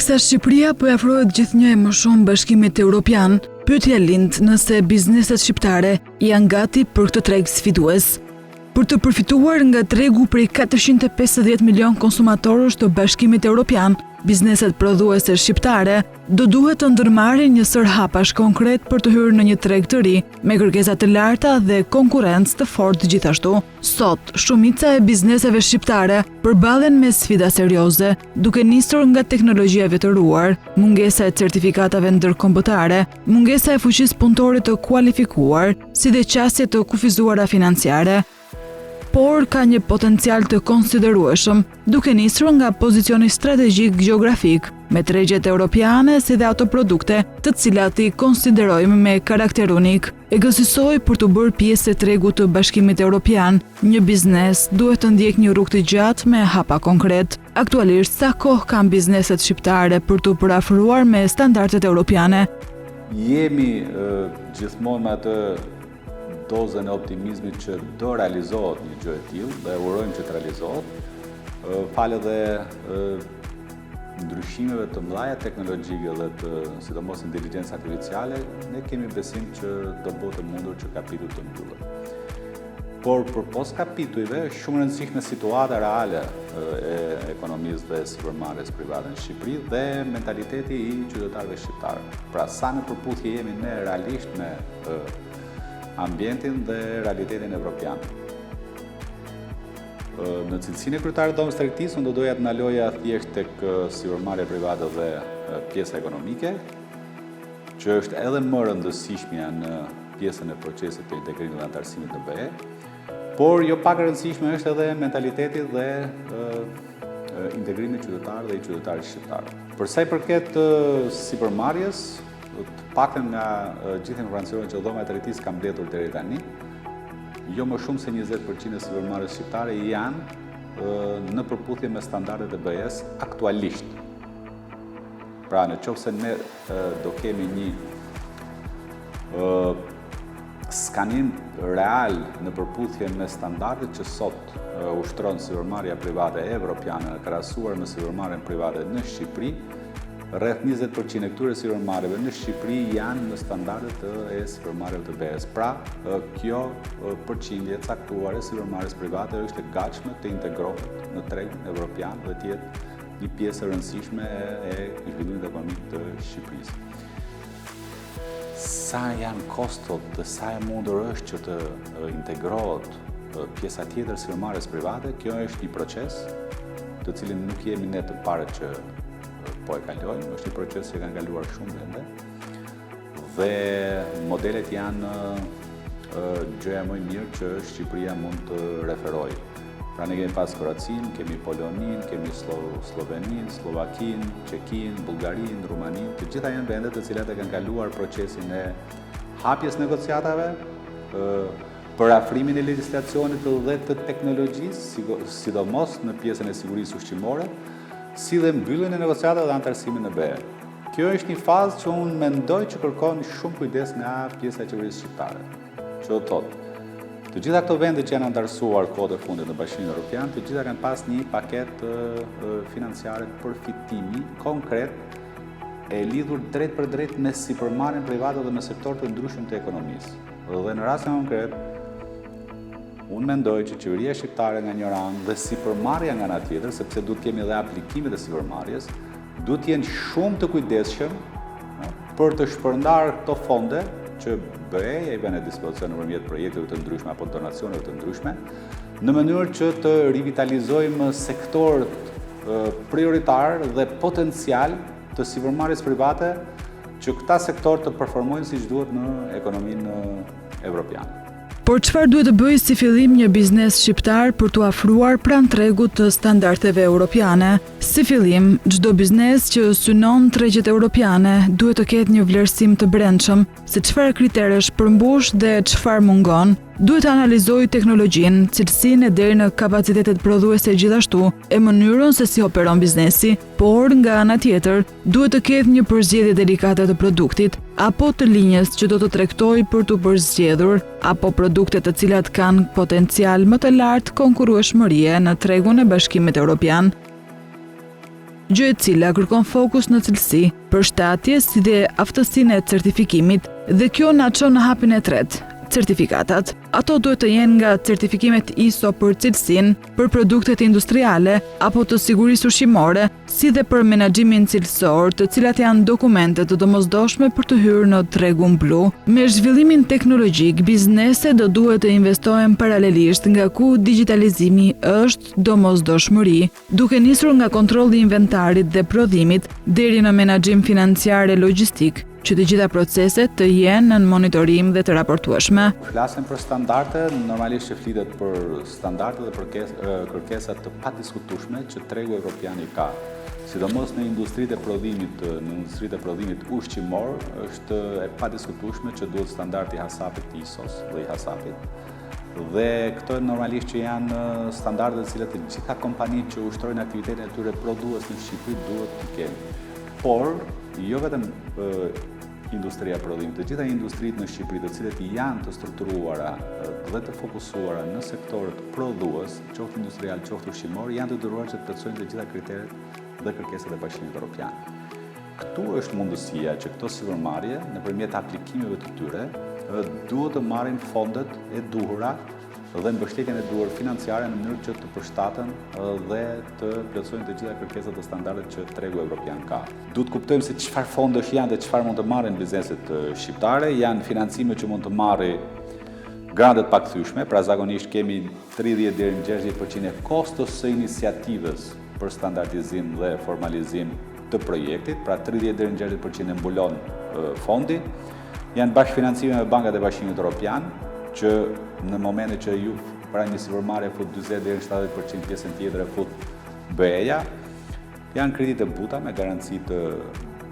Teksa Shqipëria po afrohet gjithnjë më shumë Bashkimit Evropian, pyetja lind nëse bizneset shqiptare janë gati për këtë treg sfidues. Për të përfituar nga tregu prej 450 milion konsumatorësh të Bashkimit Evropian, bizneset prodhuese shqiptare do duhet të ndërmarrin një sër hapash konkret për të hyrë në një treg të ri, me kërkesa të larta dhe konkurrencë të fortë gjithashtu. Sot, shumica e bizneseve shqiptare përballen me sfida serioze, duke nisur nga teknologjia e veturuar, mungesa e certifikatave ndërkombëtare, mungesa e fuqisë punëtore të kualifikuar, si dhe qasje të kufizuara financiare. Por ka një potencial të konsiderueshëm, duke nisur nga pozicioni strategjik gjeografik, me tregjet europiane si dhe ato produkte të cilat I konsiderojmë me karakter unik. E gëzysoj për të bërë pjesë e tregut të Bashkimit Evropian, një biznes duhet të ndjek një rrugë të gjatë me hapa konkret. Aktualisht, sa kohë kanë bizneset shqiptare për të përafruar me standardet europiane? Jemi gjithmonë me atë dozën e optimizmit që do realizohet një gjë e tillë dhe urojmë që të realizohet. Falë dhe ndryshimeve të mëdha teknologjike dhe të sidomos inteligjencës artificiale, ne kemi besim që do bëhet e mundur që kapitulli të mbyllet. Por përpos kapitujve, është shumë e rëndësishme situata reale e ekonomisë dhe sipërmarrjes private në Shqipëri dhe mentaliteti I qytetarëve shqiptarë. Pra sa në përputhje jemi ne realisht me ambientin dhe realitetin evropian. Në cilësinë e kryetarit të Dhomës së Tregtisë, unë do doja të ndaloja thjesht tek sipërmarrja private dhe pjesa ekonomike, që është edhe më rëndësishmja në pjesën e procesit të integrimit dhe anëtarësimit në BE, por jo pak rëndësishme është edhe mentaliteti dhe integrimi qytetar dhe I qytetarit shqiptar. Për sa I përket sipërmarrjes, të paktën nga gjithë informacionet që Dhoma e Tregtisë ka mbledhur deri tani, jo më shumë se 20% e sipërmarrjes shqiptare janë në përputhje me standardet e BE-s aktualisht. Pra, nëse ne do kemi një skanim real në përputhje me standardet që sot ushtron sipërmarrja private evropiane krahasuar me sipërmarrjen private në Shqipëri, rreth 20% e këtyre sipërmarrjeve në Shqipëri janë në standardet e sipërmarrjeve të BE-s. Pra, kjo përqindje caktuar e sipërmarrjes private është e gatshme të integrohet në tregin evropian dhe të jetë një pjesë e rëndësishme e zhvillimit ekonomik të Shqipërisë. Sa janë kostot dhe sa e mundur është që të integrohet pjesa tjetër e sipërmarrjes private, kjo është një proces të cilin nuk jemi ne të parët që po e kalojmë, është një proces që kanë kaluar shumë vende dhe modelet janë gjëja më e mirë që Shqipëria mund të referojë. Pra ne kemi pas Kroacinë, kemi Polonin, kemi Sloveninë, Slovakinë, Çekinë, Bullgarinë, Rumaninë, të gjitha janë vende të cilat e kanë kaluar procesin e hapjes negociatave, për afrimin e legjislacionit dhe të teknologjisë, sidomos në pjesën e sigurisë ushqimore, si dhe mbylljen e negociatave dhe anëtarësimin në BE. Kjo është një fazë që unë mendoj që kërkon shumë kujdes nga pjesa e qeverisë shqiptare. Që do thotë, të gjitha këto vende që janë anëtarësuar kohët e fundit në Bashkimin Evropian, të gjitha kanë pas një paket financiare përfitimi konkret e lidhur drejt për drejt me sipërmarrjen private dhe me sektorë të ndryshëm të ekonomisë. Dhe në rastin konkret, unë mendoj që qeveria shqiptare nga një anë dhe sipërmarrja nga ana tjetër, sepse duhet kemi edhe aplikimet e sipërmarrjes, duhet të jenë shumë të kujdesshëm për të shpërndarë këto fonde që BE-ja I vënë në dispozicion nëpërmjet projekteve të ndryshme apo donacioneve të ndryshme, në mënyrë që të rivitalizojmë sektorët prioritar dhe potencial të sipërmarrjes private, që këta sektor të performojnë siç duhet në ekonominë evropiane. Por çfarë duhet të bëjë si fillim një biznes shqiptar për t'u afruar pranë tregut të standardeve europiane? Si fillim, çdo biznes që synon tregjet europiane duhet të ketë një vlerësim të brendshëm, se çfarë kriteresh përmbush dhe çfarë mungon. Duhet të analizojë teknologjinë, cilësinë deri në kapacitetet prodhuese gjithashtu, e mënyrën se si operon biznesi, por nga ana tjetër, duhet të ketë një përzgjedhje delikate të produktit, apo të linjës që do të tregtojë për të përzgjedhur, apo produkte të cilat kanë potencial më të lartë konkurrueshmërie në tregun e Bashkimit Evropian. gjë e cila kërkon fokus në cilësi, përshtatje si dhe aftësinë e certifikimit, dhe kjo na çon në hapin e tretë, certifikatat. Ato duhet të jenë nga certifikimet ISO për cilësinë, për produktet industriale apo të sigurisë ushqimore, si dhe për menaxhimin cilësor, të cilat janë dokumente të domosdoshme për të hyrë në tregun blu. Me zhvillimin teknologjik, bizneset do duhet të investojnë paralelisht, nga ku digitalizimi është domosdoshmëri, duke nisur nga kontrolli i inventarit dhe prodhimit deri në menaxhim financiar e logjistik, që të gjitha proceset të jenë në monitorim dhe të raportueshme. Flasim për standarde, normalisht që flitet për standarde dhe për kërkesat të padiskutueshme që tregu evropian i ka. Sidomos në industritë e prodhimit ushqimor, është e padiskutueshme që duhet standardi i HACCP ISO-s dhe i HACCP-it. Dhe këto normalisht që janë standarde të cilat të gjitha kompanitë që ushtrojnë aktivitetin e tyre prodhues në Shqipëri duhet të kenë. Por jo vetëm industria e prodhimit, të gjitha industritë në Shqipëri, të cilat janë të strukturuara dhe të fokusuara në sektorët prodhues, qoftë industrial, qoftë ushqimor, janë të detyruar që të plotësojnë të gjitha kriteret dhe kërkesat e Bashkimit Evropian. Këtu është mundësia që këto sipërmarrje, nëpërmjet aplikimeve të tyre, duhet të marrin fondet e duhura dhe mbështetjen e duhur financiare në mënyrë që të përshtaten dhe të plotësojnë të gjitha kërkesat dhe standardet që tregu evropian ka. Duhet kuptojmë se çfarë fondesh janë dhe çfarë mund të marrin bizneset shqiptare. Janë financime që mund të marrë grandet pakthyeshme, pra zakonisht kemi 30 deri në 60% e kostos së iniciativës për standardizim dhe formalizim të projektit, pra 30 deri në 60% e mbulon fondi. Janë bashkëfinancime me bankat e Bashkimit Evropian, që në momentin që ju pra një sipërmarrje fut 40 deri në 70% pjesën tjetër e fut BE-ja, janë kredite buta me garanci të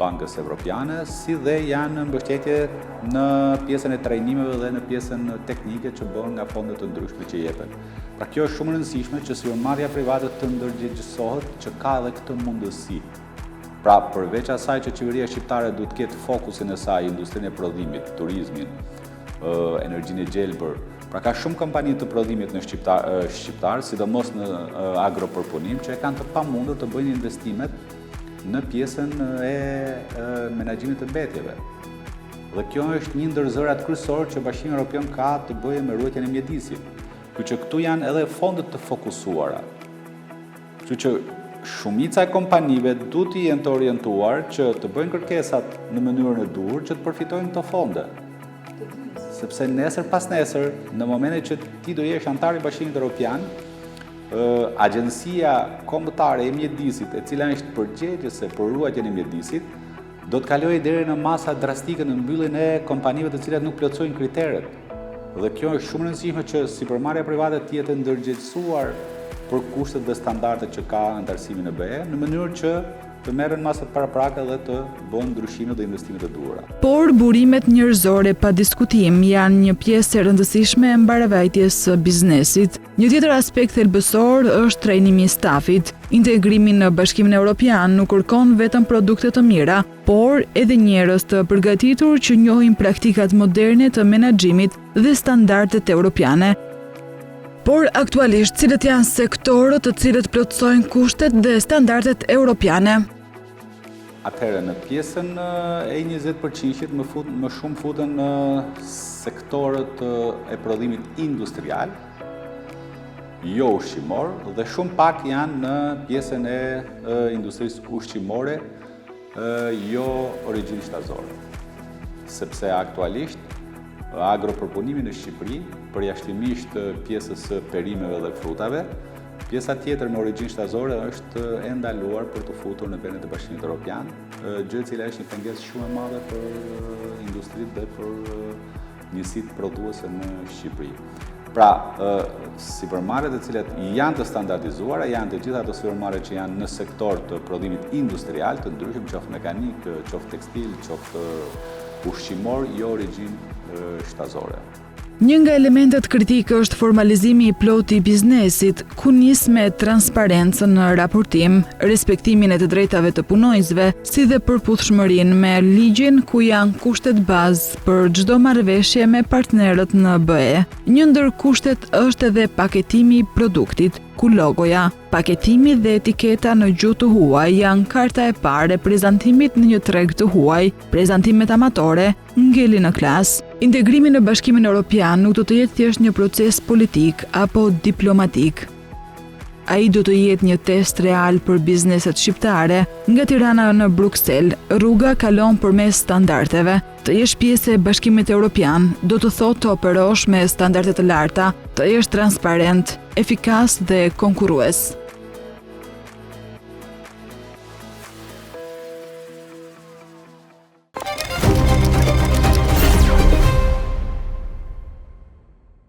Bankës Evropiane, si dhe janë mbështetje në pjesën e trajnimeve dhe në pjesën teknike që bëhen nga fondet të ndryshme që jepen. Pra kjo është shumë e rëndësishme që sipërmarrja private të ndërgjegjësohet, që ka edhe këtë mundësi. Pra përveç asaj që qeveria shqiptare duhet të ketë fokusin e saj industrinë e prodhimit, turizmin, energjinë e gjelbër. Pra ka shumë kompani të prodhimit në shqiptar, sidomos në agropërpunim, që e kanë të pamundur të bëjnë investimet në pjesën e menaxhimit të mbetjeve. Dhe kjo është një ndër zërat kryesor që Bashkimi Evropian ka të bëjë me ruajtjen e mjedisit. Kështu që këtu janë edhe fondet të fokusuara. Kështu që shumica e kompanive duhet të jenë të orientuar që të bëjnë kërkesat në mënyrën e duhur që të përfitojnë këto fonde. Sepse nesër pas nesër, në momentin që ti do jesh antar i Bashkimit Evropian, Agjencia Kombëtare e Mjedisit, e cila është përgjegjëse për ruajtjen e mjedisit, do të kalojë deri në masa drastike në mbylljen e kompanive të cilat nuk plotësojnë kriteret. Dhe kjo është shumë e rëndësishme që sipërmarrja private të jetë ndërgjegjësuar për kushtet dhe standardet që ka antarësimi në BE, në mënyrë që të merren masat paraprake dhe të bëhen ndryshime dhe investimet e duhura. Por burimet njerëzore pa diskutim janë një pjesë e rëndësishme e mbarevajtjes së biznesit. Një tjetër aspekt thelbësor është trajnimi i stafit. Integrimi në Bashkimin Evropian nuk kërkon vetëm produkte të mira, por edhe njerëz të përgatitur që njohin praktikat moderne të menaxhimit dhe standardet europiane. Por aktualisht, cilët janë sektorët të cilët plotësojnë kushtet dhe standardet europiane? Atëherë, në pjesën e 20% më shumë futen në sektorët e prodhimit industrial, jo ushqimor, dhe shumë pak janë në pjesën e industrisë ushqimore, jo origjinë shtazore. Sepse aktualisht, agropërpunimi në Shqipëri, përjashtimisht pjesës së perimeve dhe frutave, pjesa tjetër me origjinë shtazore është e ndaluar për të futur në vendet e Bashkimit Evropian, gjë e cila është një pengesë shumë e madhe për industritë dhe për njësitë prodhuese në Shqipëri. Pra, sipërmarrjet e cilat janë të standardizuara, janë të gjitha ato sipërmarrje që janë në sektor të prodhimit industrial, të ndryshëm, qoftë mekanik, qoftë tekstil, qoftë ushqimor, jo origjinë shtazore. Një nga elementet kritike është formalizimi i plotë i biznesit, ku nis me transparencën në raportim, respektimin e të drejtave të punonjësve, si dhe përputhshmërinë me ligjin ku janë kushtet bazë për çdo marrëveshje me partnerët në BE. Një ndër kushtet është edhe paketimi i produktit. ku logoja, paketimi dhe etiketa në gjuhë të huaj janë karta e parë e prezantimit në një treg të huaj. Prezantimet amatore ngeli në klas. Integrimi në Bashkimin Evropian nuk do të jetë thjesht një proces politik apo diplomatik. Ai do të jetë një test real për bizneset shqiptare. Nga Tirana në Bruksel, rruga kalon përmes standardeve. Të jesh pjesë e Bashkimit Evropian do të thotë të operosh me standarde të larta, të jesh transparent, efikas dhe konkurrues.